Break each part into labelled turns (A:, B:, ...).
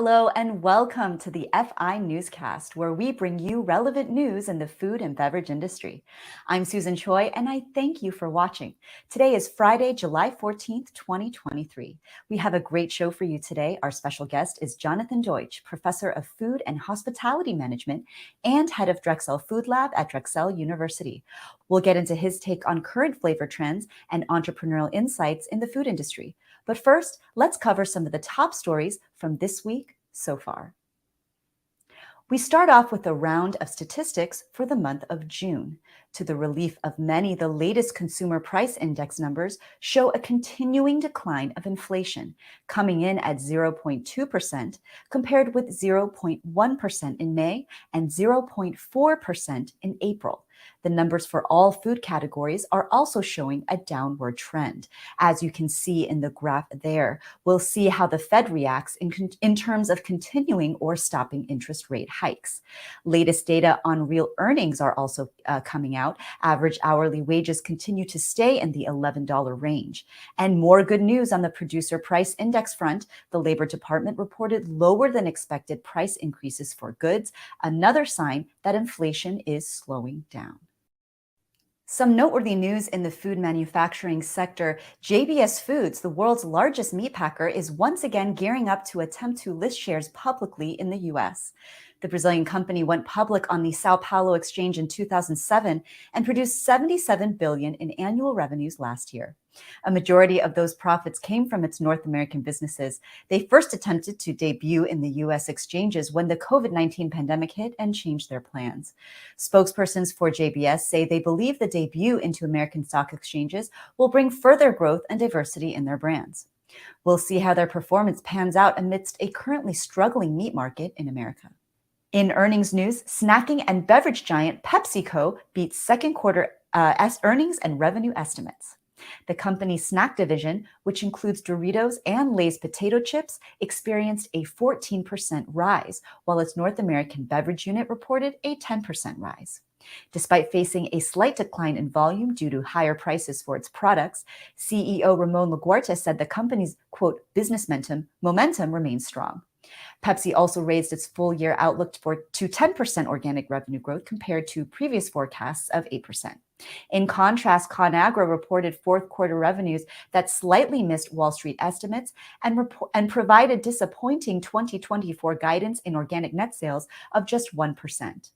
A: Hello and welcome to the FI Newscast, where we bring you relevant news in the food and beverage industry. I'm Susan Choi, and I thank you for watching. Today is Friday, July 14th, 2023. We have a great show for you today. Our special guest is Jonathan Deutsch, Professor of Food and Hospitality Management and Head of Drexel Food Lab at Drexel University. We'll get into his take on current flavor trends and entrepreneurial insights in the food industry. But first, let's cover some of the top stories from this week so far. We start off with a round of statistics for the month of June. To the relief of many, the latest consumer price index numbers show a continuing decline of inflation, coming in at 0.2%, compared with 0.1% in May and 0.4% in April. The numbers for all food categories are also showing a downward trend. As you can see in the graph there, we'll see how the Fed reacts in terms of continuing or stopping interest rate hikes. Latest data on real earnings are also coming out. Average hourly wages continue to stay in the $11 range. And more good news on the producer price index front. The Labor Department reported lower than expected price increases for goods, another sign that inflation is slowing down. Some noteworthy news in the food manufacturing sector. JBS Foods, the world's largest meat packer, is once again gearing up to attempt to list shares publicly in the U.S. The Brazilian company went public on the São Paulo exchange in 2007 and produced $77 billion in annual revenues last year. A majority of those profits came from its North American businesses. They first attempted to debut in the U.S. exchanges when the COVID-19 pandemic hit and changed their plans. Spokespersons for JBS say they believe the debut into American stock exchanges will bring further growth and diversity in their brands. We'll see how their performance pans out amidst a currently struggling meat market in America. In earnings news, snacking and beverage giant PepsiCo beat second quarter earnings and revenue estimates. The company's snack division, which includes Doritos and Lay's potato chips, experienced a 14% rise, while its North American beverage unit reported a 10% rise. Despite facing a slight decline in volume due to higher prices for its products, CEO Ramon Laguarta said the company's, quote, business momentum remains strong. Pepsi also raised its full-year outlook to 10% organic revenue growth compared to previous forecasts of 8%. In contrast, ConAgra reported fourth quarter revenues that slightly missed Wall Street estimates and provided disappointing 2024 guidance in organic net sales of just 1%.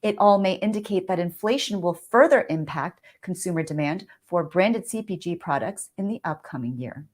A: It all may indicate that inflation will further impact consumer demand for branded CPG products in the upcoming year.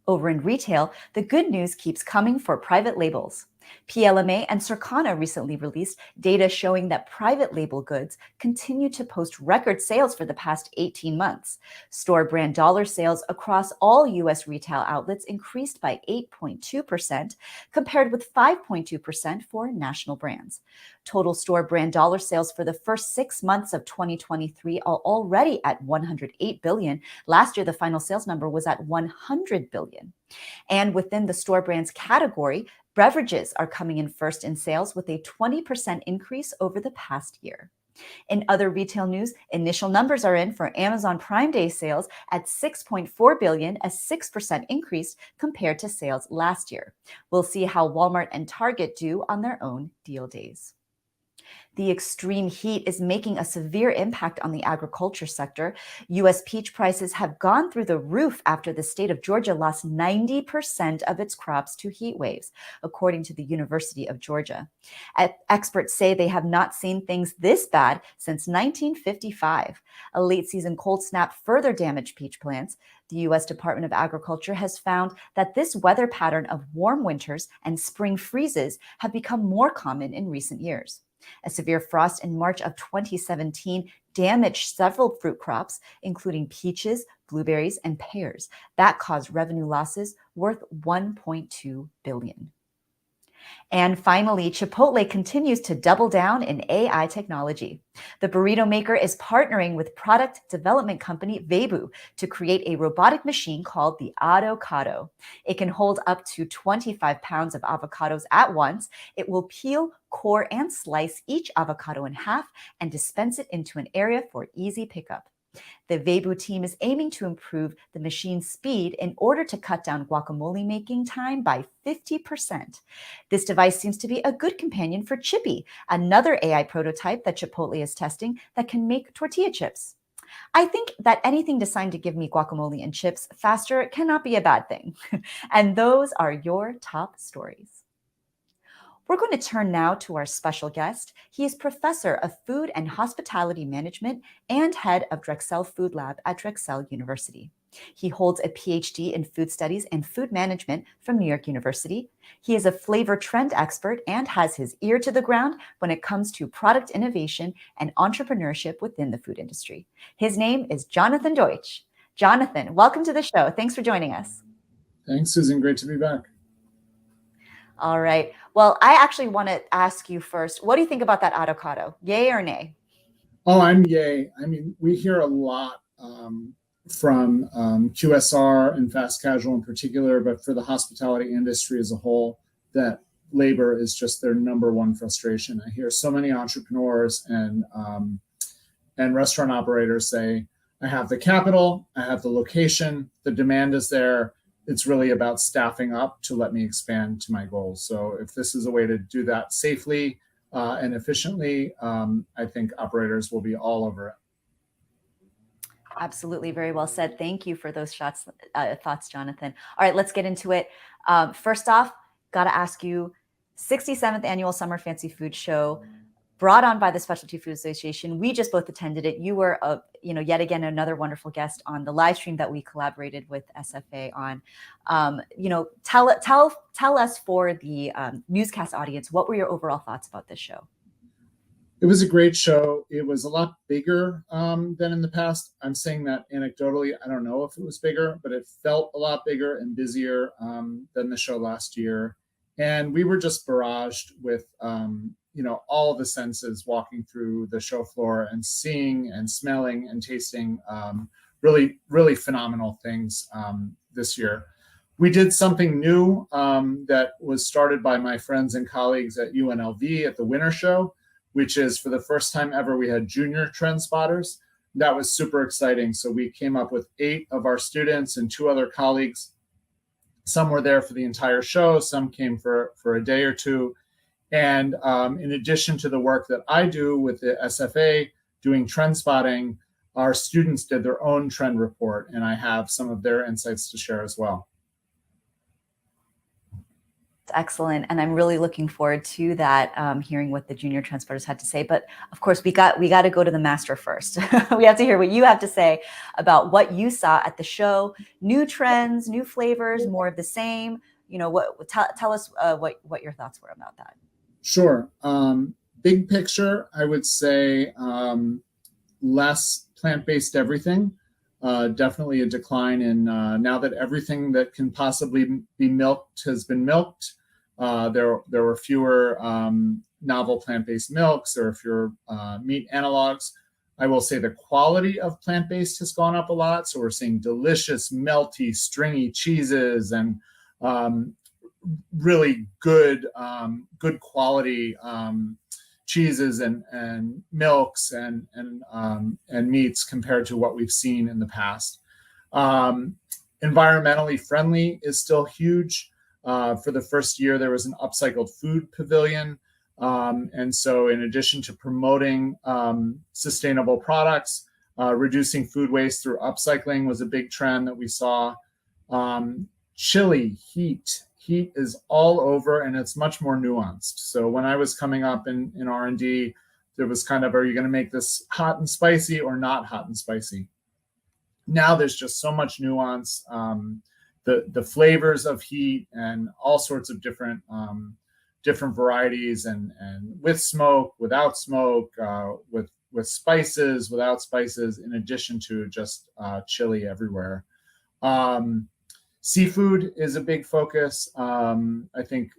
A: Over in retail, the good news keeps coming for private labels. 𝗙𝗋𝗆 and Circana recently released data showing that private label goods continue to post record sales for the past 18 months. Store brand dollar sales across all U.S. retail outlets increased by 8.2%, compared with 5.2% for national brands. Total store brand dollar sales for the first 6 months of 2023 are already at $108 billion. Last year, the final sales number was at $100 billion. And within the store brands category, beverages are coming in first in sales with a 20% increase over the past year. In other retail news, initial numbers are in for Amazon Prime Day sales at $6.4 billion, a 6% increase compared to sales last year. We'll see how Walmart and Target do on their own deal days. The extreme heat is making a severe impact on the agriculture sector. U.S. peach prices have gone through the roof after the state of Georgia lost 90% of its crops to heat waves, according to the University of Georgia. Experts say they have not seen things this bad since 1955. A late-season cold snap further damaged peach plants. The U.S. Department of Agriculture has found that this weather pattern of warm winters and spring freezes have become more common in recent years. A severe frost in March of 2017 damaged several fruit crops, including peaches, blueberries, and pears. That caused revenue losses worth $1.2 billion. And finally, Chipotle continues to double down in AI technology. The burrito maker is partnering with product development company Weibo to create a robotic machine called the 𝗙𝗿𝗆𝗆. It can hold up to 25 pounds of avocados at once. It will peel, core, and slice each avocado in half and dispense it into an area for easy pickup. The 𝗙𝗶𝗆 team is aiming to improve the machine's speed in order to cut down guacamole making time by 50%. This device seems to be a good companion for 𝗙𝗵𝗆, another AI prototype that Chipotle is testing that can make tortilla chips. I think that anything designed to give me guacamole and chips faster cannot be a bad thing. And those are your top stories. We're going to turn now to our special guest. He is Professor of Food and Hospitality Management and Head of Drexel Food Lab at Drexel University. He holds a PhD in Food Studies and Food Management from New York University. He is a flavor trend expert and has his ear to the ground when it comes to product innovation and entrepreneurship within the food industry. His name is Jonathan Deutsch. Jonathan, welcome to the show. Thanks for joining us.
B: Thanks, Susan. Great to be back.
A: All right. Well, I actually want to ask you first, what do you think about that avocado? Yay or nay?
B: Oh, I'm yay. I mean, we hear a lot from QSR and fast casual in particular, but for the hospitality industry as a whole, that labor is just their number one frustration. I hear so many entrepreneurs and restaurant operators say, I have the capital, I have the location, the demand is there. It's really about staffing up to let me expand to my goals. So if this is a way to do that safely and efficiently, I think operators will be all over it.
A: Absolutely. Very well said. Thank you for those thoughts, Jonathan. All right, let's get into it. First off, got to ask you, 67th Annual Summer Fancy Food Show, brought on by the Specialty Food Association. We just both attended it. You were, yet again, another wonderful guest on the live stream that we collaborated with SFA on. Tell us for the newscast audience, what were your overall thoughts about this show?
B: It was a great show. It was a lot bigger than in the past. I'm saying that anecdotally. I don't know if it was bigger, but it felt a lot bigger and busier than the show last year. And we were just barraged with all the senses walking through the show floor and seeing and smelling and tasting really, really phenomenal things this year. We did something new that was started by my friends and colleagues at UNLV at the Winter Show, which is for the first time ever, we had junior trend spotters. That was super exciting. So we came up with 8 of our students and 2 other colleagues. Some were there for the entire show. Some came for a day or two. And in addition to the work that I do with the SFA doing trend spotting, our students did their own trend report, and I have some of their insights to share as well.
A: Excellent. And I'm really looking forward to that, hearing what the junior trend spotters had to say. But of course, we got to go to the master first. We have to hear what you have to say about what you saw at the show, new trends, new flavors, more of the same. Tell us what your thoughts were about that.
B: Sure. Big picture, I would say less plant-based everything. Definitely a decline in now that everything that can possibly be milked has been milked. There were fewer novel plant-based milks. There were fewer meat analogs. I will say the quality of plant-based has gone up a lot. So we're seeing delicious, melty, stringy cheeses and really good quality cheeses and milks and meats compared to what we've seen in the past. Environmentally friendly is still huge. For the first year, there was an upcycled food pavilion. And so in addition to promoting sustainable products, reducing food waste through upcycling was a big trend that we saw. Chili, heat is all over, and it's much more nuanced. So when I was coming up in R&D, there was kind of, are you going to make this hot and spicy or not hot and spicy? Now there's just so much nuance. The flavors of heat and all sorts of different varieties, and with smoke, without smoke, with spices, without spices, in addition to just chili everywhere. Seafood is a big focus. I think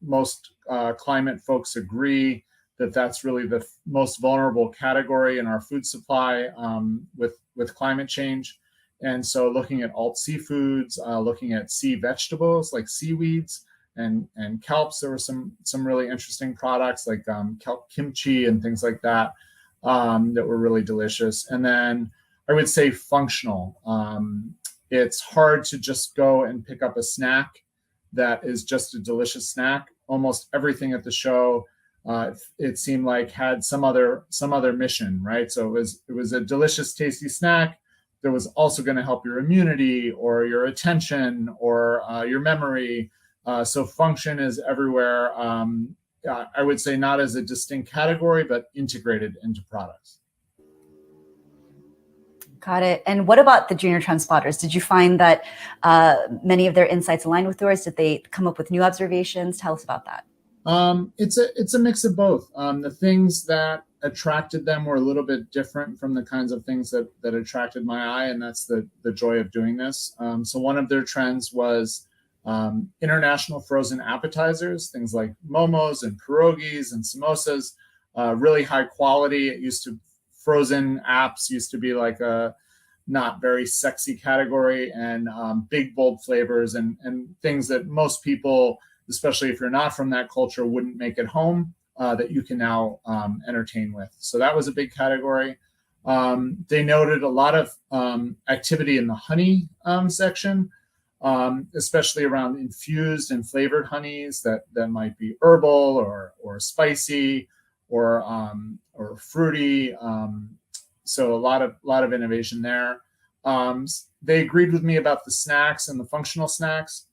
B: most climate folks agree that that's really the most vulnerable category in our food supply with climate change. And so looking at alt seafoods, looking at sea vegetables like seaweeds and kelps, there were some really interesting products like kelp kimchi and things like that that were really delicious. And then I would say functional. It's hard to just go and pick up a snack that is just a delicious snack. Almost everything at the show, it seemed like had some other mission, right? So it was a delicious, tasty snack that was also going to help your immunity or your attention or your memory. So function is everywhere. I would say not as a distinct category, but integrated into products.
A: Got it. And what about the junior trend spotters? Did you find that many of their insights aligned with yours? Did they come up with new observations? Tell us about that.
B: It's a mix of both. The things that attracted them were a little bit different from the kinds of things that attracted my eye, and that's the joy of doing this. So one of their trends was international frozen appetizers, things like momos and pierogies and samosas, really high quality. Frozen apps used to be like a not very sexy category, and big, bold flavors and things that most people, especially if you're not from that culture, wouldn't make at home, that you can now entertain with. So that was a big category. They noted a lot of activity in the honey section, especially around infused and flavored honeys that might be herbal or spicy or fruity. So a lot of innovation there. They agreed with me about the snacks and the functional snacks,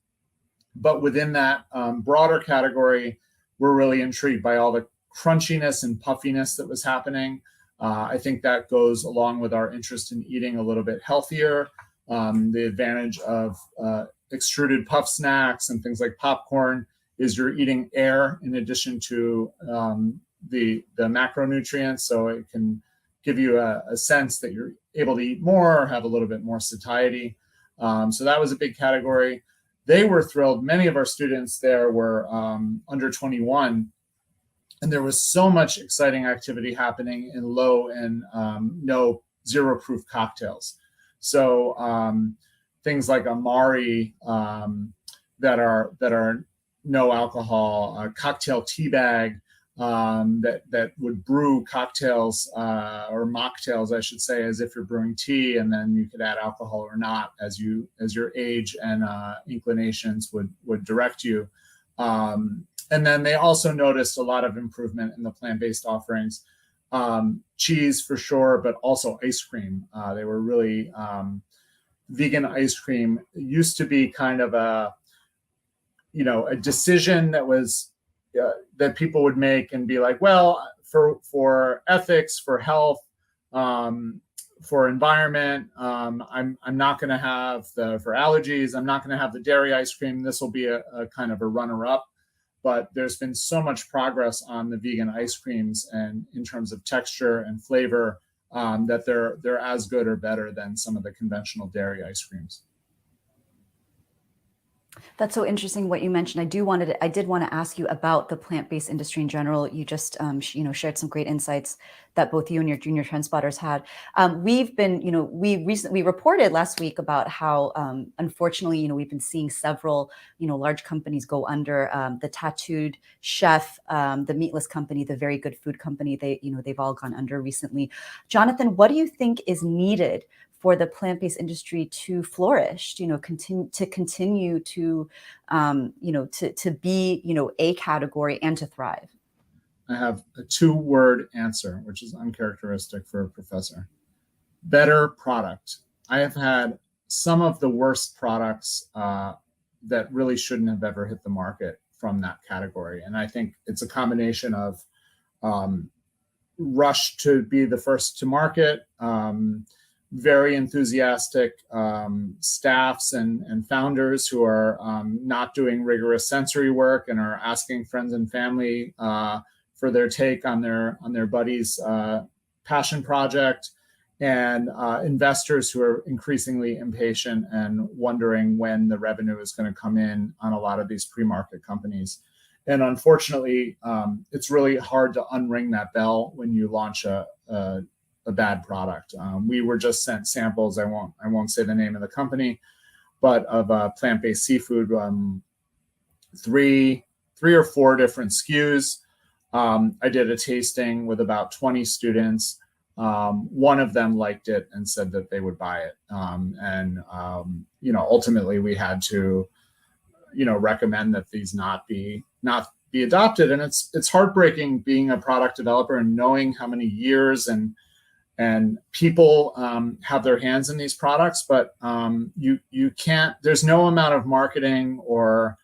B: but within that broader category, we're really intrigued by all the crunchiness and puffiness that was happening. I think that goes along with our interest in eating a little bit healthier. The advantage of extruded puff snacks and things like popcorn is you're eating air in addition to the macronutrients, so it can give you a sense that you're able to eat more or have a little bit more satiety. So that was a big category. They were thrilled. Many of our students there were under 21, and there was so much exciting activity happening in low and no zero proof cocktails. So things like Amari that are no alcohol, a cocktail tea bag that would brew cocktails or mocktails, I should say, as if you're brewing tea, and then you could add alcohol or not as your age and inclinations would direct you. And then they also noticed a lot of improvement in the plant-based offerings, cheese for sure, but also ice cream. They were really vegan ice cream. It used to be kind of a decision that was that people would make and be like, well, for ethics, for health, for environment, I'm not going to have for allergies, I'm not going to have the dairy ice cream. This will be a kind of a runner-up. But there's been so much progress on the vegan ice creams and in terms of texture and flavor that they're as good or better than some of the conventional dairy ice creams.
A: That's so interesting what you mentioned. I did want to ask you about the plant-based industry in general. You just shared some great insights that both you and your junior trend spotters had. We reported last week about how unfortunately we've been seeing several large companies go under. The Tattooed Chef, the meatless company, the Very Good Food company. They've all gone under recently. Jonathan, what do you think is needed for the plant-based industry to flourish, continue to be, a category and to thrive?
B: I have a 2-word answer, which is uncharacteristic for a professor. Better product. I have had some of the worst products that really shouldn't have ever hit the market from that category. And I think it's a combination of rush to be the first to market, very enthusiastic staffs and founders who are not doing rigorous sensory work and are asking friends and family for their take on their buddy's passion project, and investors who are increasingly impatient and wondering when the revenue is going to come in on a lot of these pre-market companies. And unfortunately, it's really hard to unring that bell when you launch a bad product. We were just sent samples. I won't say the name of the company, but of plant-based seafood, 3 or 4 different SKUs. I did a tasting with about 20 students. one of them liked it and said that they would buy it. Ultimately we had to, recommend that these not be adopted. And it's heartbreaking being a product developer and knowing how many years and people have their hands in these products, but you can't, there's no amount of marketing or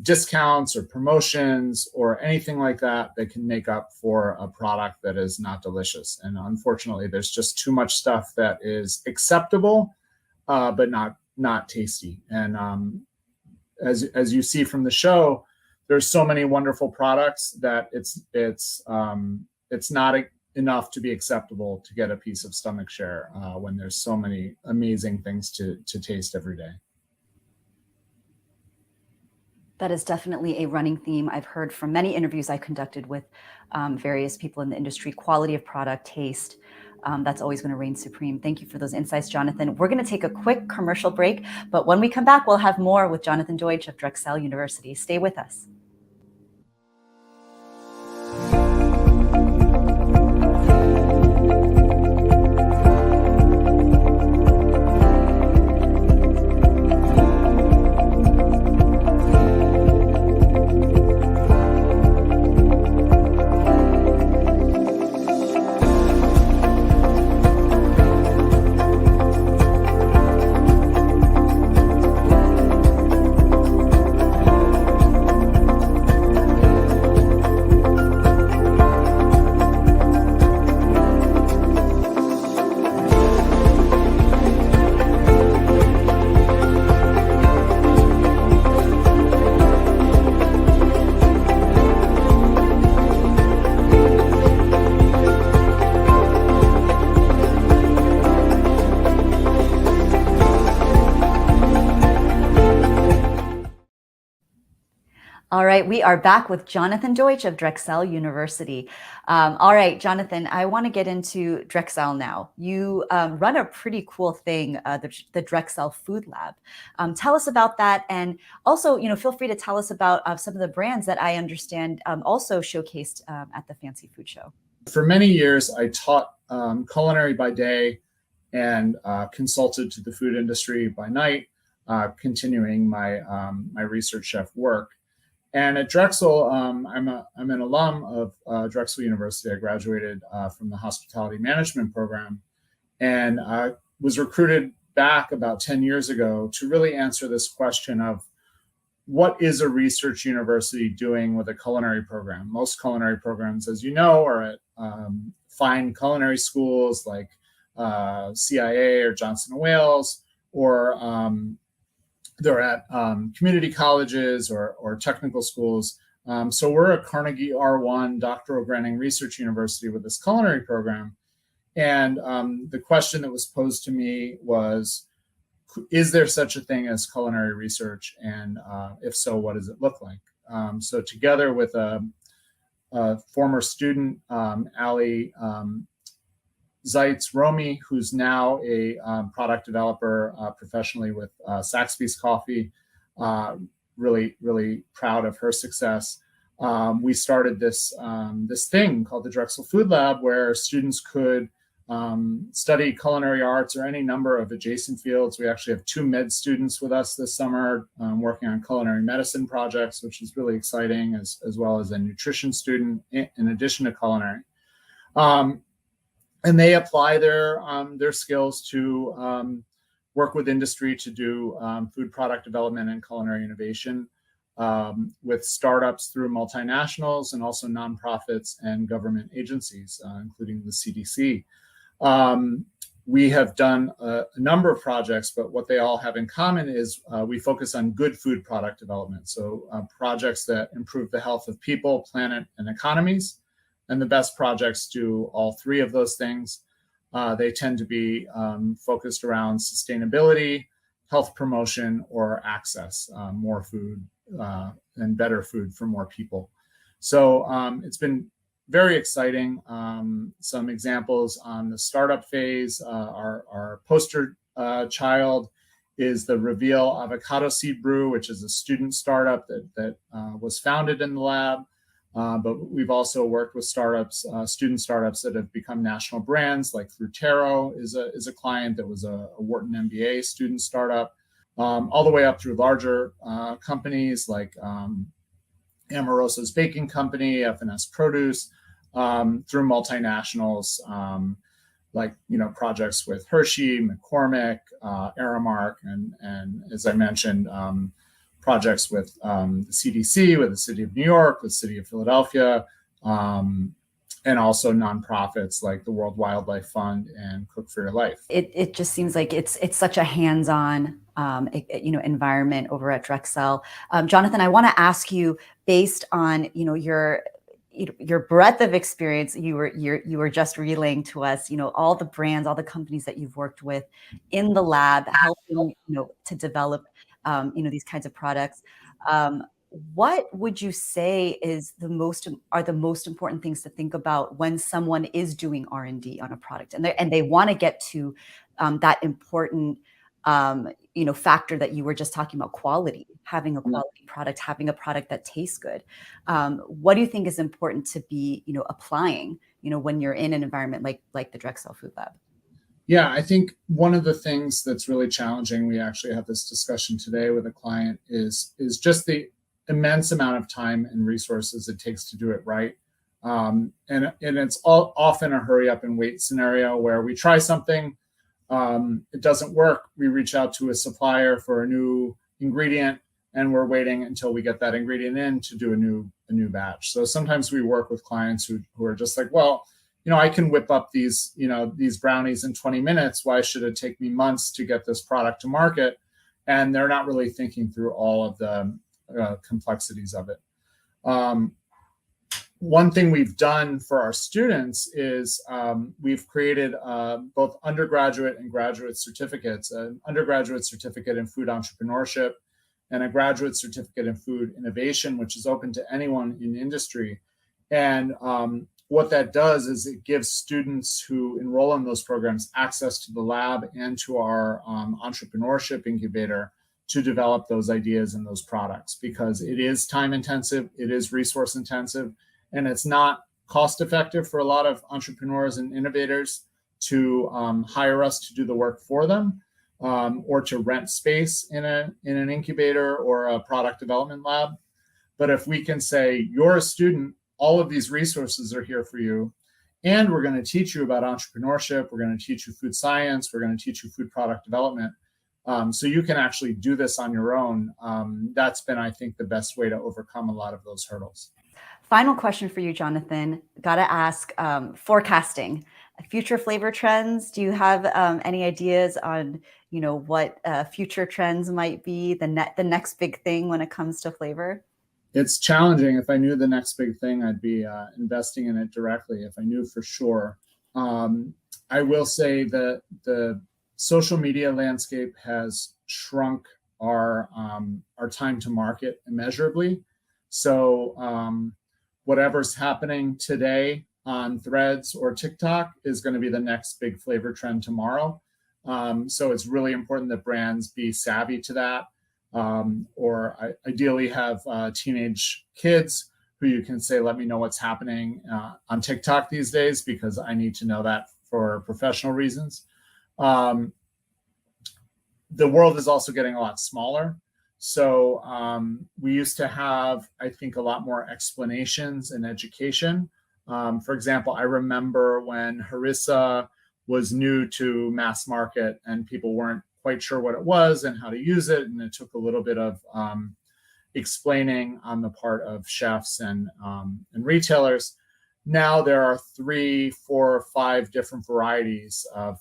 B: discounts or promotions or anything like that that can make up for a product that is not delicious. And unfortunately, there's just too much stuff that is acceptable, but not tasty. And as you see from the show, there's so many wonderful products that it's not enough to be acceptable to get a piece of stomach share when there's so many amazing things to taste every day.
A: That is definitely a running theme I've heard from many interviews I conducted with various people in the industry. Quality of product, taste, that's always going to reign supreme. Thank you for those insights, Jonathan. We're going to take a quick commercial break, but when we come back, we'll have more with Jonathan Deutsch of Drexel University. Stay with us. All right, we are back with Jonathan Deutsch of Drexel University. All right, Jonathan, I want to get into Drexel now. You run a pretty cool thing, the Drexel Food Lab. Tell us about that, and also, feel free to tell us about some of the brands that I understand also showcased at the Fancy Food Show.
B: For many years, I taught culinary by day and consulted to the food industry by night, continuing my research chef work. And at Drexel, I'm an alum of Drexel University. I graduated from the hospitality management program, and I was recruited back about 10 years ago to really answer this question of what is a research university doing with a culinary program? Most culinary programs, as you know, are at fine culinary schools like CIA or Johnson & Wales, or they're at community colleges or technical schools. So we're a Carnegie R1 doctoral granting research university with this culinary program. And the question that was posed to me was, is there such a thing as culinary research? And if so, what does it look like? So together with a former student, 𝗙𝗿𝗆𝘆, who's now a product developer professionally with Saxby's Coffee, really, really proud of her success. We started this thing called the Drexel Food Lab, where students could study culinary arts or any number of adjacent fields. We actually have 2 med students with us this summer working on culinary medicine projects, which is really exciting, as well as a nutrition student in addition to culinary. And they apply their skills to work with industry to do food product development and culinary innovation with startups through multinationals and also nonprofits and government agencies, including the CDC. We have done a number of projects, but what they all have in common is we focus on good food product development. So projects that improve the health of people, planet, and economies. And the best projects do all 3 of those things. They tend to be focused around sustainability, health promotion, or access, more food and better food for more people. So it's been very exciting. Some examples on the startup phase, our poster child is the Reveal Avocado Seed Brew, which is a student startup that was founded in the lab. but we've also worked with startups, student startups that have become national brands, like 𝗙𝗿𝗆 is a client that was a Wharton MBA student startup, all the way up through larger companies like Amoroso's Baking Company, F&S Produce, through multinationals, like, projects with Hershey, McCormick, Aramark, and as I mentioned, projects with the CDC, with the City of New York, with the City of Philadelphia, and also nonprofits like the World Wildlife Fund and Cook for Your Life.
A: It just seems like it's such a hands-on environment over at Drexel. Jonathan, I want to ask you, based on your breadth of experience, you were just relaying to us, all the brands, all the companies that you've worked with in the lab, helping to develop these kinds of products. What would you say are the most important things to think about when someone is doing R&D on a product, and they want to get to that important factor that you were just talking about, quality, having a quality product, having a product that tastes good? What do you think is important to be applying when you're in an environment like the Drexel Food Lab?
B: Yeah, I think one of the things that's really challenging, we actually have this discussion today with a client, is just the immense amount of time and resources it takes to do it right. And it's often a hurry up and wait scenario where we try something, it doesn't work, we reach out to a supplier for a new ingredient, and we're waiting until we get that ingredient in to do a new batch. So sometimes we work with clients who are just like, well, I can whip up these brownies in 20 minutes. Why should it take me months to get this product to market? And they're not really thinking through all of the complexities of it. One thing we've done for our students is we've created both undergraduate and graduate certificates, an undergraduate certificate in food entrepreneurship and a graduate certificate in food innovation, which is open to anyone in industry. And what that does is it gives students who enroll in those programs access to the lab and to our entrepreneurship incubator to develop those ideas and those products, because it is time intensive, it is resource intensive, and it's not cost effective for a lot of entrepreneurs and innovators to hire us to do the work for them, or to rent space in an incubator or a product development lab. But if we can say, you're a student, all of these resources are here for you, and we're going to teach you about entrepreneurship, we're going to teach you food science, we're going to teach you food product development, so you can actually do this on your own. That's been, I think, the best way to overcome a lot of those hurdles.
A: Final question for you, Jonathan. Got to ask, forecasting, future flavor trends. Do you have any ideas on, what future trends might be, the next big thing when it comes to flavor?
B: It's challenging. If I knew the next big thing, I'd be investing in it directly if I knew for sure. I will say that the social media landscape has shrunk our time to market immeasurably. So whatever's happening today on Threads or TikTok is going to be the next big flavor trend tomorrow. So it's really important that brands be savvy to that. Or ideally have teenage kids who you can say, let me know what's happening on TikTok these days, because I need to know that for professional reasons. The world is also getting a lot smaller. So we used to have, I think, a lot more explanations and education. For example, I remember when 𝗙𝗿𝗆 was new to mass market and people weren't quite sure what it was and how to use it. And it took a little bit of explaining on the part of chefs and retailers. Now there are 3, 4, 5 different varieties of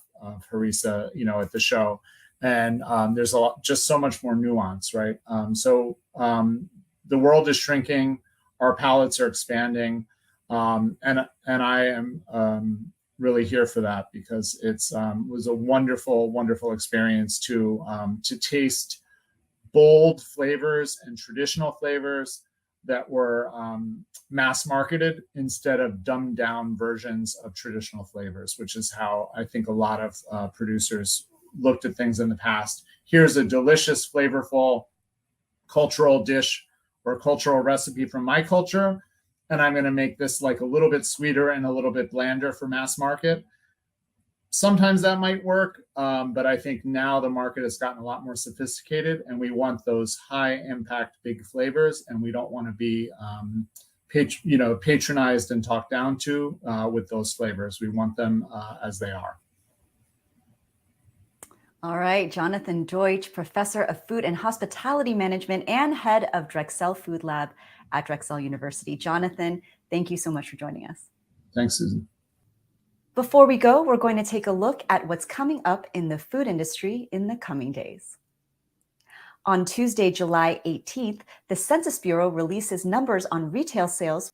B: 𝗙𝗿𝗆, at the show. And there's just so much more nuance, right? So the world is shrinking, our palettes are expanding, and I am really here for that, because it's was a wonderful experience to taste bold flavors and traditional flavors that were mass marketed instead of dumbed down versions of traditional flavors, which is how I think a lot of producers looked at things in the past. Here's a delicious, flavorful cultural dish or cultural recipe from my culture, and I'm going to make this like a little bit sweeter and a little bit blander for mass market. Sometimes that might work, but I think now the market has gotten a lot more sophisticated, and we want those high impact, big flavors, and we don't want to be patronized and talked down to with those flavors. We want them as they are.
A: All right, Jonathan Deutsch, Professor of Food and Hospitality Management and Head of Drexel Food Lab at Drexel University. Jonathan, thank you so much for joining us.
B: Thanks, Susan.
A: Before we go, we're going to take a look at what's coming up in the food industry in the coming days. On Tuesday, July 18th, the Census Bureau releases numbers on retail sales.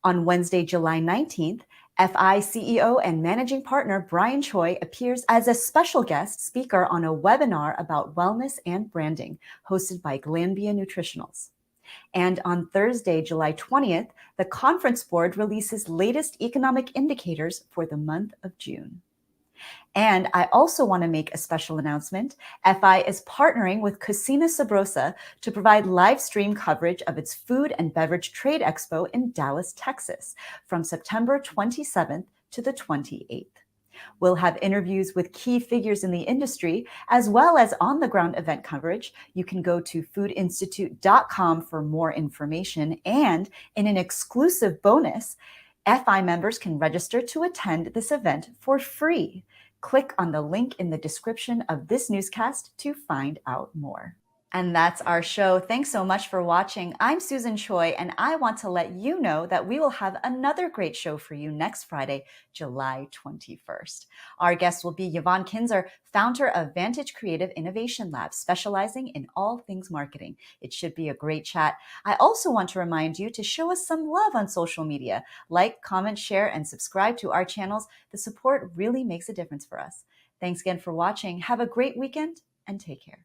A: On Wednesday, July 19th, FI CEO and Managing Partner Brian Choi appears as a special guest speaker on a webinar about wellness and branding, hosted by 𝗙𝗿𝗶𝗱 Nutritionals. And on Thursday, July 20th, the Conference Board releases latest economic indicators for the month of June. And I also want to make a special announcement. FI is partnering with 𝗙𝗿𝗶𝗆 to provide live stream coverage of its Food and Beverage Trade Expo in Dallas, Texas, from September 27th to the 28th. We'll have interviews with key figures in the industry, as well as on-the-ground event coverage. You can go to foodinstitute.com for more information. And in an exclusive bonus, FI members can register to attend this event for free. Click on the link in the description of this newscast to find out more. And that's our show. Thanks so much for watching. I'm Susan Choi, and I want to let you know that we will have another great show for you next Friday, July 21st. Our guest will be 𝗙𝗏𝗆, founder of Vantage Creative Innovation Lab, specializing in all things marketing. It should be a great chat. I also want to remind you to show us some love on social media. Like, comment, share, and subscribe to our channels. The support really makes a difference for us. Thanks again for watching. Have a great weekend and take care.